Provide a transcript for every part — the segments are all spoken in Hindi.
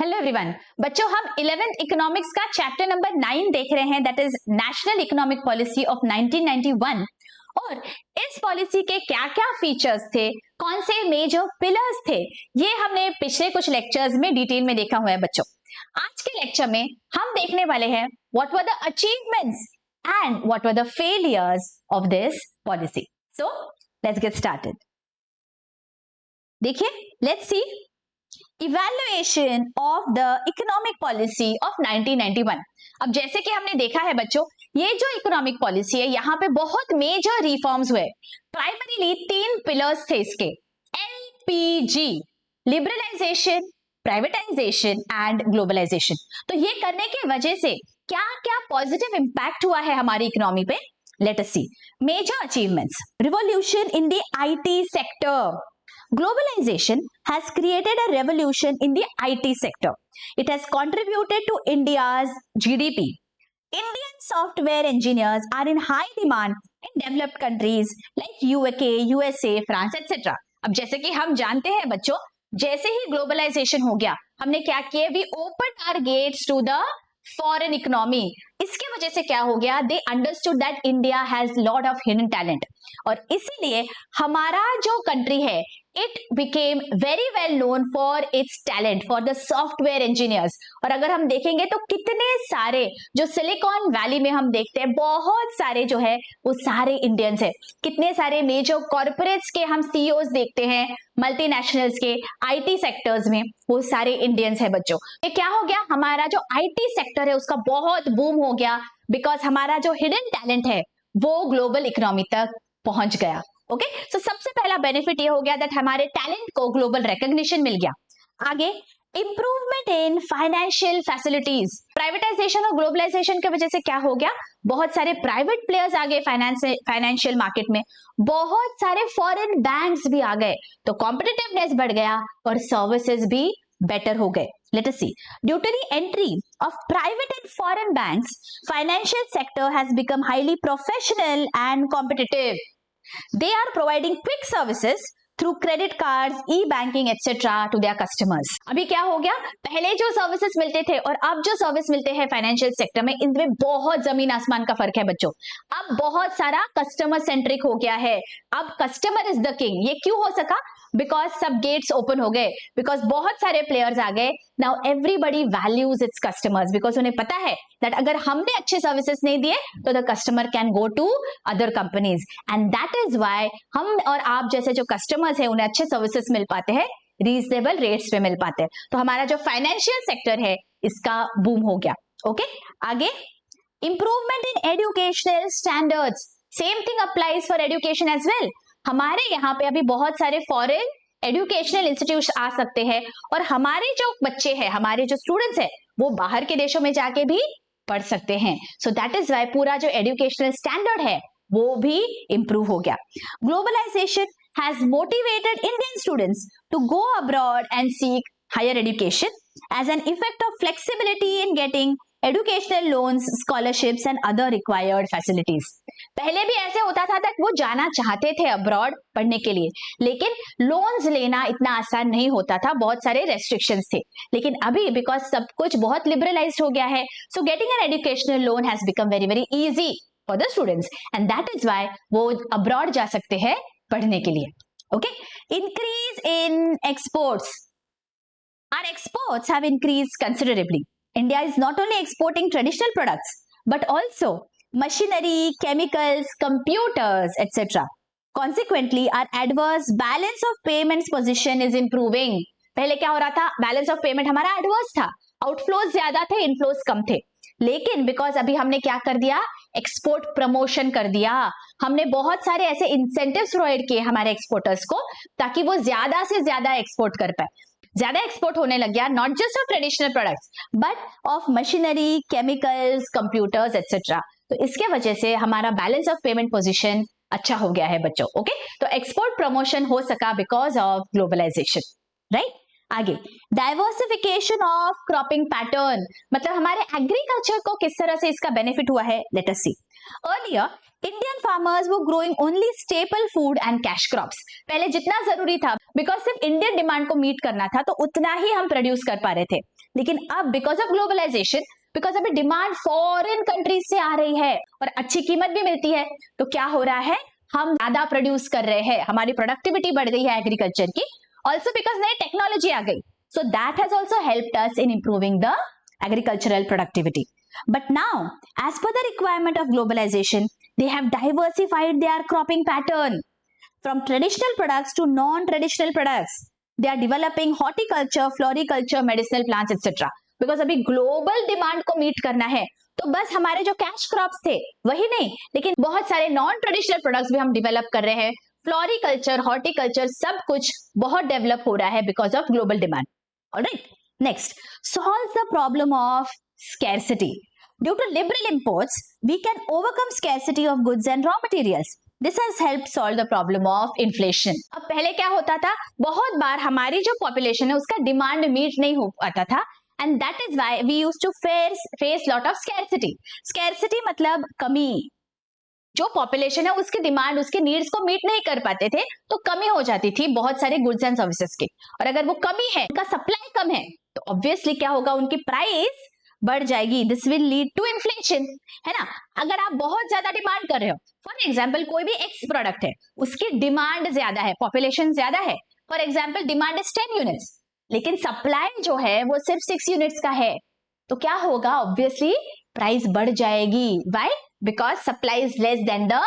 हेलो एवरीवन बच्चों, हम 11th इकोनॉमिक्स का चैप्टर नंबर 9 देख रहे हैं, that is national economic policy of 1991। और इस पॉलिसी के क्या-क्या फीचर्स थे, कौन से मेजर पिलर्स थे, ये हमने पिछले कुछ लेक्चर्स में डिटेल में देखा हुआ है बच्चों। आज के लेक्चर में हम देखने वाले हैं what were the achievements and what were the failures of this policy. So let's get started. देखिए, let's see evaluation of the economic policy of 1991। अब जैसे कि हमने देखा है बच्चों, ये जो इकोनॉमिक पॉलिसी है, यहाँ पे बहुत मेजर रिफॉर्म्स हुए। प्राइमरीली 3 पिलर्स थे इसके, LPG, liberalization, privatization and globalization. तो ये करने की वजह से क्या क्या पॉजिटिव इंपैक्ट हुआ है हमारी इकोनॉमी पे, let us see. Major achievements, revolution in the IT sector. Globalization has created a revolution in the IT sector. It has contributed to India's GDP. Indian software engineers are in high demand in developed countries like UK, USA, France, etc. अब जैसे कि हम जानते हैं बच्चों, जैसे ही ग्लोबलाइजेशन हो गया, हमने क्या किया, we open our gates to the foreign economy. इसके वजह से क्या हो गया, they understood that India has lot of hidden talent, और इसीलिए हमारा जो कंट्री है, it became very well known for its talent, for the software engineers। और अगर हम देखेंगे तो कितने सारे जो सिलिकॉन वैली में हम देखते हैं, बहुत सारे जो है वो सारे इंडियंस है। कितने सारे मेजर कॉर्पोरेट्स के हम सीईओज देखते हैं, मल्टीनेशनल्स के आईटी सेक्टर्स में, वो सारे इंडियंस है बच्चों। ये क्या हो गया, हमारा जो आईटी सेक्टर है उसका बहुत बूम हो गया, बिकॉज हमारा जो हिडन टैलेंट है वो ग्लोबल इकोनॉमी तक पहुंच गया। ओके, सो सबसे पहला बेनिफिट ये हो गया दैट हमारे टैलेंट को ग्लोबल रिकॉग्निशन मिल गया। आगे, improvement in financial facilities. Privatisation और ग्लोबलाइजेशन की वजह से क्या हो गया, बहुत सारे प्राइवेट प्लेयर्स आ गए फाइनेंशियल मार्केट में, बहुत सारे फॉरेन बैंक्स भी आ गए, तो कॉम्पिटिटिवनेस बढ़ गया और सर्विसेज भी बेटर हो गए। Let us see. Due to the entry of private and foreign banks, financial sector has become highly professional and competitive. They are providing quick services through credit cards, e-banking, etc. to their customers. अभी क्या हो गया, पहले जो सर्विसेज मिलते थे और अब जो सर्विस मिलते हैं फाइनेंशियल सेक्टर में, इनमें बहुत जमीन आसमान का फर्क है बच्चों। अब बहुत सारा कस्टमर सेंट्रिक हो गया है, अब कस्टमर इज द किंग। ये क्यों हो सका, बिकॉज सब गेट्स ओपन हो गए, बिकॉज बहुत सारे प्लेयर्स आ गए। Now everybody values its customers, because उन्हें पता है दैट अगर हमने अच्छे सर्विसेज नहीं दिए तो the customer can go to other companies, and that is why हम और आप जैसे जो कस्टमर्स है उन्हें अच्छे सर्विसेज मिल पाते हैं, रीजनेबल रेट्स पे मिल पाते हैं। तो हमारा जो फाइनेंशियल सेक्टर है इसका बूम हो गया। ओके, आगे, improvement in educational standards. Same thing applies for education as well. हमारे यहाँ पे अभी बहुत सारे फॉरेन एजुकेशनल इंस्टीट्यूट आ सकते हैं, और हमारे जो बच्चे हैं, हमारे जो स्टूडेंट्स हैं, वो बाहर के देशों में जाके भी पढ़ सकते हैं। सो दैट इज वाई पूरा जो एजुकेशनल स्टैंडर्ड है वो भी इंप्रूव हो गया। Globalization has motivated Indian students to go abroad and seek higher education as an effect of flexibility in getting educational loans, scholarships and other required facilities. पहले भी ऐसे होता था कि वो जाना चाहते थे अब्रॉड पढ़ने के लिए, लेकिन लोन्स लेना इतना आसान नहीं होता था, बहुत सारे रेस्ट्रिक्शंस थे। लेकिन अभी बिकॉज सब कुछ बहुत लिबरलाइज्ड हो गया है, so getting an educational loan has become very very easy for the students, and that is why वो अब्रॉड जा सकते हैं पढ़ने के लिए। Okay, increase in exports. Our exports have increased considerably. India is not only exporting traditional products, but also machinery, chemicals, computers, etc. Consequently, our adverse balance of payments position is improving. पहले क्या हो रहा था, बैलेंस ऑफ पेमेंट हमारा एडवर्स था, आउटफ्लोज ज्यादा थे, इनफ्लोज कम थे। लेकिन बिकॉज अभी हमने क्या कर दिया, एक्सपोर्ट प्रमोशन कर दिया, हमने बहुत सारे ऐसे इंसेंटिव्स प्रोवाइड किए हमारे एक्सपोर्टर्स को, ताकि वो ज्यादा से ज्यादा एक्सपोर्ट कर पाए। ज्यादा एक्सपोर्ट होने लग गया, not just of traditional products but of machinery, chemicals, computers etcetera. तो इसके वजह से हमारा बैलेंस ऑफ पेमेंट पोजीशन अच्छा हो गया है बच्चों। ओके, तो एक्सपोर्ट प्रमोशन हो सका बिकॉज ऑफ ग्लोबलाइजेशन, राइट। आगे, डाइवर्सिफिकेशन ऑफ क्रॉपिंग पैटर्न, मतलब हमारे एग्रीकल्चर को किस तरह से इसका बेनिफिट हुआ है, लेट अस सी। अर्लियर इंडियन फार्मर्स वो growing only staple food and cash crops. पहले जितना जरूरी था, बिकॉज सिर्फ इंडियन डिमांड को मीट करना था, तो उतना ही हम प्रोड्यूस कर पा रहे थे। लेकिन अब बिकॉज ऑफ ग्लोबलाइजेशन, बिकॉज अभी डिमांड फॉरेन कंट्रीज से आ रही है और अच्छी कीमत भी मिलती है, तो क्या हो रहा है, हम ज्यादा प्रोड्यूस कर रहे हैं, हमारी प्रोडक्टिविटी बढ़ गई है एग्रीकल्चर की, ऑल्सो बिकॉज नई टेक्नोलॉजी आ गई, so that has also helped us in improving the agricultural productivity. But now, as per the requirement of globalization, they have diversified their cropping pattern from traditional products to non-traditional products. They are developing horticulture, floriculture, medicinal plants, etc. Because अभी global demand को meet करना है, तो बस हमारे जो कैश क्रॉप्स थे वही नहीं, लेकिन बहुत सारे नॉन ट्रेडिशनल प्रोडक्ट्स भी हम डेवलप कर रहे हैं. फ्लोरिकल्चर, हॉर्टिकल्चर, सब कुछ बहुत डेवलप हो रहा है because of global demand. Alright, next, solves the problem of scarcity. Due to liberal imports, we can overcome scarcity of goods and raw materials. This has helped solve the problem of inflation. अब पहले क्या होता था, बहुत बार हमारी जो पॉपुलेशन है उसका डिमांड मीट नहीं हो पाता था, and that is why we used to face lot of scarcity. Scarcity मतलब कमी. जो पॉपुलेशन है उसकी डिमांड, उसके नीड्स को मीट नहीं कर पाते थे, तो कमी हो जाती थी बहुत सारे गुड्स एंड सर्विसेज की. और अगर वो कमी है, उनका सप्लाई कम है, तो ऑब्वियसली क्या होगा, उनकी प्राइस बढ़ जाएगी. This will lead to inflation, है ना. अगर आप बहुत ज्यादा डिमांड कर रहे हो, फॉर एग्जाम्पल कोई भी एक्स प्रोडक्ट है, उसकी डिमांड ज्यादा है, पॉपुलेशन ज्यादा है, for example demand is 10 units, लेकिन सप्लाई जो है वो सिर्फ 6 यूनिट्स का है, तो क्या होगा, ऑब्वियसली प्राइस बढ़ जाएगी. Why? Because supply is less than the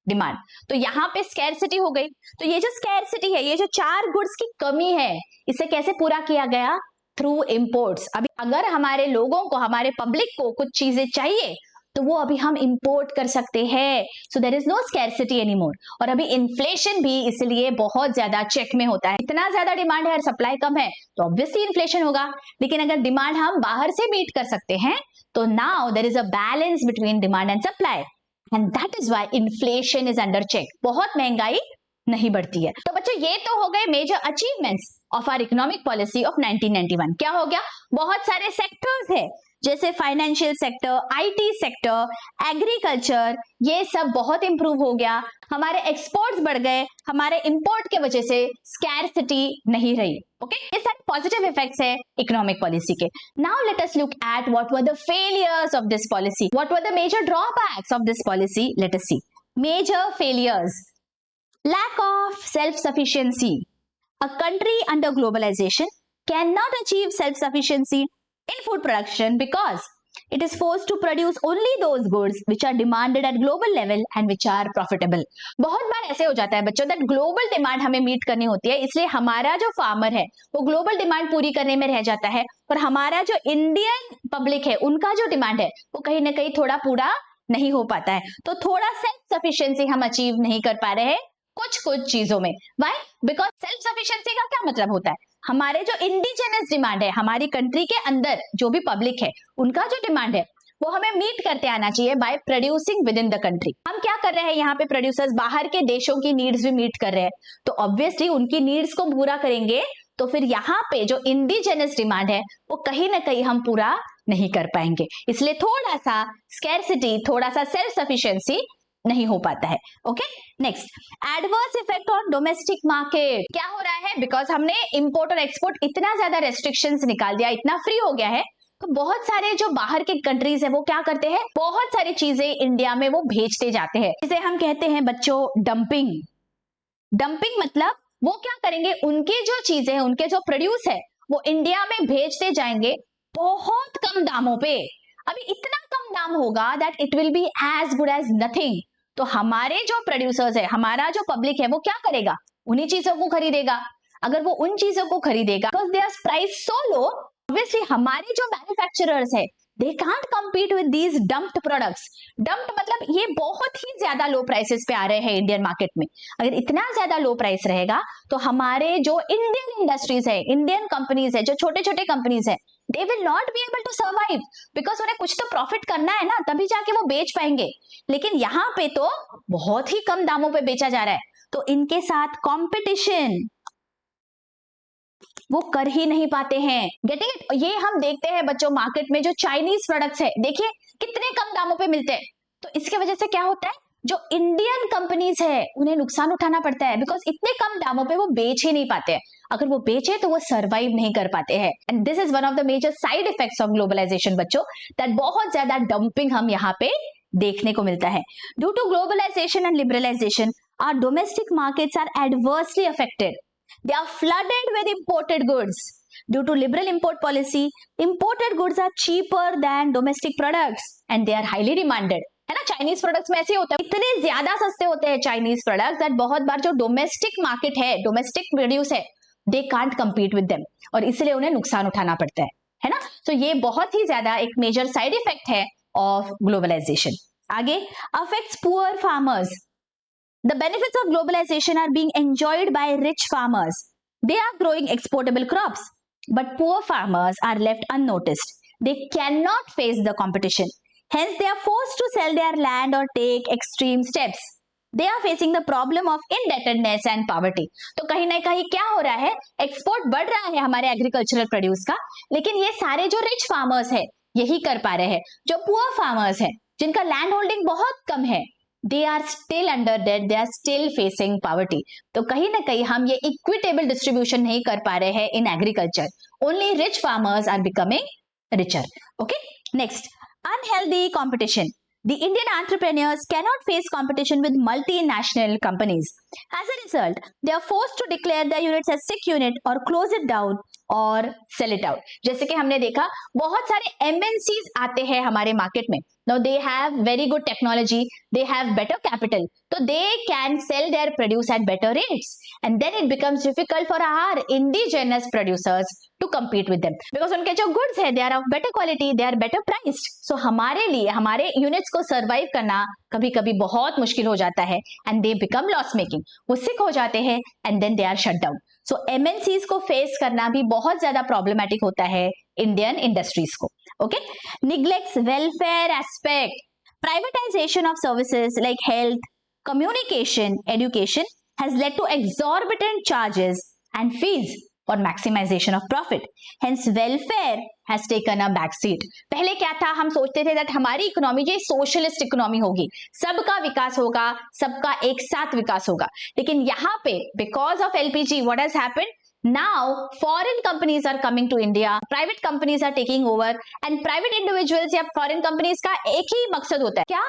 demand. तो यहाँ पे स्कैरसिटी हो गई. तो ये जो स्कैरसिटी है, ये जो 4 गुड्स की कमी है, इसे कैसे पूरा किया गया, थ्रू इंपोर्ट्स. अभी अगर हमारे लोगों को, हमारे पब्लिक को कुछ चीजें चाहिए, तो वो अभी हम इंपोर्ट कर सकते हैं. So there is no scarcity anymore. और अभी इन्फ्लेशन भी इसलिए बहुत ज्यादा चेक में होता है. इतना ज्यादा डिमांड है और सप्लाई कम है, तो ऑब्वियसली इन्फ्लेशन होगा. लेकिन अगर डिमांड हम बाहर से मीट कर सकते हैं, तो now there is a balance between demand and supply, and that is why inflation is under check. बहुत महंगाई नहीं बढ़ती है. तो बच्चों, ये तो हो गए major achievements of our economic policy of 1991. क्या हो गया, बहुत सारे सेक्टर्स है, जैसे financial sector, IT sector, agriculture, ये सब बहुत इंप्रूव हो गया. हमारे एक्सपोर्ट्स बढ़ गए, हमारे इंपोर्ट के वजह से स्कैरसिटी नहीं रही. ओके, ये सारे पॉजिटिव इफेक्ट्स है इकोनॉमिक पॉलिसी के. Now let us look at what were the failures of this policy, what were the major drawbacks of this policy. Let us see. Major failures: lack of self-sufficiency. A country under globalization cannot achieve self-sufficiency in food production because it is forced to produce only those goods which are demanded at global level and which are profitable. बहुत बार ऐसे हो जाता है बच्चों, that global demand हमें मीट करनी होती है, इसलिए हमारा जो फार्मर है वो ग्लोबल डिमांड पूरी करने में रह जाता है, और हमारा जो इंडियन पब्लिक है उनका जो डिमांड है वो कहीं ना कहीं थोड़ा पूरा नहीं हो पाता है. तो थोड़ा सेल्फ सफिशिएंसी हम अचीव नहीं कर पा रहे हैं कुछ चीजों में. व्हाई? बिकॉज सेल्फ सफिशिएंसी का क्या मतलब होता है, हमारे जो इंडिजिनस डिमांड है, हमारी कंट्री के अंदर जो भी पब्लिक है उनका जो डिमांड है वो हमें मीट करते आना चाहिए by producing with in the country. हम क्या कर रहे हैं यहाँ पे, प्रोड्यूसर्स बाहर के देशों की नीड्स भी मीट कर रहे हैं, तो ऑब्वियसली उनकी नीड्स को पूरा करेंगे, तो फिर यहाँ पे जो इंडिजिनस डिमांड है वो कहीं ना कहीं हम पूरा नहीं कर पाएंगे. इसलिए थोड़ा सा स्कैरसिटी, थोड़ा सा सेल्फ सफिशिएंसी नहीं हो पाता है. Okay, next, adverse effect on domestic market. क्या हो रहा है, बिकॉज हमने इंपोर्ट और एक्सपोर्ट इतना ज्यादा रेस्ट्रिक्शंस निकाल दिया, इतना फ्री हो गया है, तो बहुत सारे जो बाहर के कंट्रीज है वो क्या करते हैं, बहुत सारी चीजें इंडिया में वो भेजते जाते हैं, जिसे हम कहते हैं बच्चों डंपिंग. डंपिंग मतलब वो क्या करेंगे, उनकी जो चीजें हैं, उनके जो प्रोड्यूस है वो इंडिया में भेजते जाएंगे बहुत कम दामों पे. अभी इतना कम दाम होगा that it will be as good as nothing. तो हमारे जो प्रोड्यूसर्स है, हमारा जो पब्लिक है वो क्या करेगा, उन्हीं चीजों को खरीदेगा. अगर वो उन चीजों को खरीदेगा because there price so low, obviously हमारे जो मैन्युफैक्चरर्स है they can't compete with these dumped products. Dumped मतलब ये बहुत ही ज्यादा लो प्राइसेस पे आ रहे हैं इंडियन मार्केट में. अगर इतना ज्यादा लो प्राइस रहेगा तो हमारे जो इंडियन इंडस्ट्रीज है, इंडियन कंपनीज है, जो छोटे छोटे कंपनीज है, they will not be able to survive because उन्हें कुछ तो प्रॉफिट करना है ना, तभी जाके वो बेच पाएंगे. लेकिन यहाँ पे तो बहुत ही कम दामों पे बेचा जा रहा है, तो इनके साथ कंपटीशन वो कर ही नहीं पाते हैं. Getting it? ये हम देखते हैं बच्चों मार्केट में जो चाइनीज प्रोडक्ट्स है, देखिए कितने कम दामों पे मिलते हैं. तो इसके वजह से क्या होता है, जो इंडियन कंपनीज है उन्हें नुकसान उठाना पड़ता है, बिकॉज इतने कम दामों पे वो बेच ही नहीं पाते हैं। अगर वो बेचे तो वो सर्वाइव नहीं कर पाते हैं। And this is one of the major side effects of globalization बच्चों, दैट बहुत ज्यादा डंपिंग हम यहाँ पे देखने को मिलता है। Due to globalization and liberalization our domestic markets are adversely affected, they are flooded with imported goods. Due to liberal import policy, imported goods are cheaper than domestic products and they are highly demanded. है ना, चाइनीज प्रोडक्ट्स में ऐसे होता है, इतने ज्यादा सस्ते होते हैं चाइनीज प्रोडक्ट्स दैट बहुत बार जो डोमेस्टिक मार्केट है, डोमेस्टिक प्रोड्यूस है, they can't compete with them, और इसलिए उन्हें नुकसान उठाना पड़ता है ना। तो ये बहुत ही ज्यादा एक मेजर साइड इफेक्ट है ऑफ ग्लोबलाइजेशन। आगे, affects poor farmers. The benefits of globalization are being enjoyed by rich farmers. They are growing exportable crops, but poor farmers are left unnoticed. They cannot face the competition. Hence, they are forced to sell their land or take extreme steps. They are facing the problem of indebtedness and poverty. तो कहीं ना कहीं क्या हो रहा है, एक्सपोर्ट बढ़ रहा है हमारे एग्रीकल्चरल प्रोड्यूस का, लेकिन ये सारे जो रिच फार्मर्स है यही कर पा रहे हैं। जो पुअर फार्मर्स है, जिनका लैंड होल्डिंग बहुत कम है, they are still under debt, they are still facing poverty. तो कहीं ना कहीं हम ये इक्विटेबल डिस्ट्रीब्यूशन नहीं कर पा रहे हैं in agriculture. Only rich farmers are becoming richer. Okay, next, unhealthy competition. The Indian entrepreneurs cannot face competition with multinational companies. As a result, they are forced to declare their units as sick unit or close it down और sell it out. जैसे कि हमने देखा बहुत सारे MNCs आते हैं हमारे मार्केट में। Now they have very good technology, they have better capital, so they can sell their produce at better rates, and then it becomes difficult for our indigenous producers to compete with them because उनके जो goods है they are of better quality, they are better priced. So हमारे लिए हमारे units को survive करना कभी-कभी बहुत मुश्किल हो जाता है, and they become loss making. वो sick हो जाते हैं and then they are shut down. So MNCs को face करना भी बहुत ज्यादा problematic होता है Indian industries को. Okay, neglects welfare aspect. Privatization of services like health, communication, education has led to exorbitant charges and fees for maximization of profit. Hence, welfare has taken a backseat. पहले क्या था, हम सोचते थे that हमारी इकोनॉमी जो सोशलिस्ट इकोनॉमी होगी, सबका विकास होगा, सबका एक साथ विकास होगा, लेकिन यहाँ पे because of LPG, what has happened? Now foreign companies are coming to India, private companies are taking over, and private individuals या foreign companies का एक ही मकसद होता है, क्या?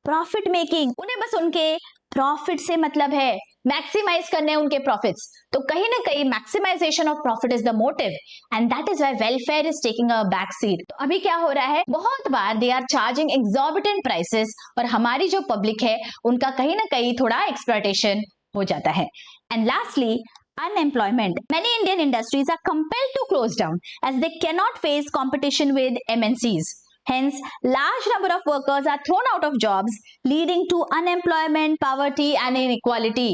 Profit making. उन्हें बस उनके प्रॉफिट से मतलब है, मैक्सिमाइज करने उनके प्रॉफिट्स। तो कहीं ना कहीं maximisation of profit is the motive, and that is why welfare is taking a back seat. तो अभी क्या हो रहा है, बहुत बार they are charging exorbitant prices, और हमारी जो पब्लिक है उनका कहीं ना कहीं थोड़ा एक्सप्लॉयटेशन हो जाता है। And lastly, unemployment. Many Indian industries are compelled to close down as they cannot face competition with MNCs. Hence, large number of workers are thrown out of jobs, leading to unemployment, poverty and inequality.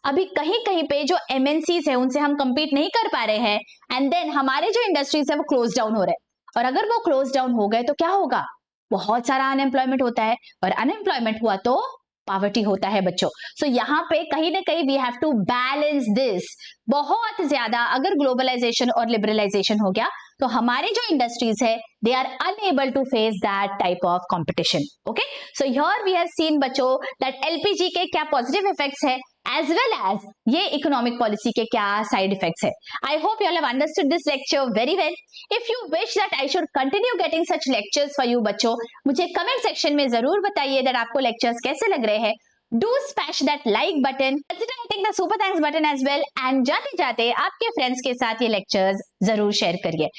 अभी कहीं कहीं पे जो MNCs है उनसे हम compete नहीं कर पा रहे हैं, and then हमारे जो industries है वो close down हो रहे हैं, और अगर वो close down हो गए तो क्या होगा, बहुत सारा unemployment होता है, और unemployment हुआ तो पॉवर्टी होता है बच्चों। सो यहाँ पे कहीं ना कहीं we have to balance this. बहुत ज्यादा अगर ग्लोबलाइजेशन और लिबरलाइजेशन हो गया तो हमारे जो इंडस्ट्रीज है they are unable to face that type of competition. Okay, so here we have seen बच्चों दैट एलपीजी के क्या पॉजिटिव इफेक्ट्स है as well as ये इकोनॉमिक पॉलिसी के क्या साइड इफेक्ट्स है। I hope you all have understood this lecture very well. If you wish that I should continue getting such lectures for you बच्चों, मुझे कमेंट सेक्शन में जरूर बताइए दैट आपको लेक्चर्स कैसे लग रहे हैं। Do smash that like button, consider hitting the super thanks button as well, and जाते जाते आपके फ्रेंड्स के साथ ये लेक्चर्स जरूर शेयर करिए।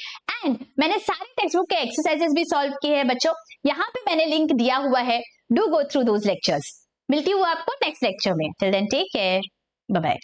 एंड मैंने सारे टेक्स्ट बुक के एक्सरसाइजेस भी सॉल्व किए हैं बच्चों, यहाँ पे मैंने लिंक दिया हुआ है, do go through those lectures. मिलती हूँ आपको नेक्स्ट लेक्चर में। Till then take care, bye bye.